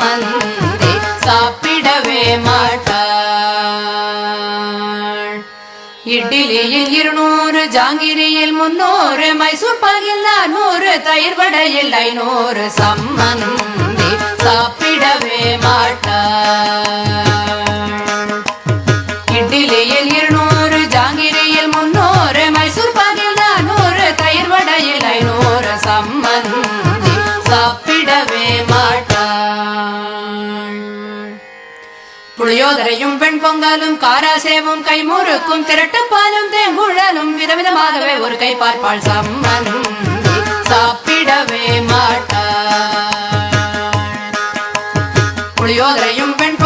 சம்மந்தி சாப்பிடவே மாட்டாள். இட்லியில் 200, ஜாங்கிரியில் 300, மைசூர் பாகில் 400, தயிர் வடையில் 500, சம்மந்தி சாப்பிடவே மாட்டாள். இட்லியில் 200, ஜாங்கிரியில் 300, மைசூர் பாகில் 400, தயிர் வடையில் 500, சம்மந்தி சாப்பிடவே மாட்டாள். புளியோதரையும் வெண்பொங்கலும் காராசேவும் கைமுறுக்கும் திரட்டுப்பாலும் தேங்குழலும் விதவிதமாகவே ஒரு கை பார்ப்பாள். சம்மந்தி சாப்பிடவே மாட்டாள். புளியோதரையும் வெண்பொங்கலும்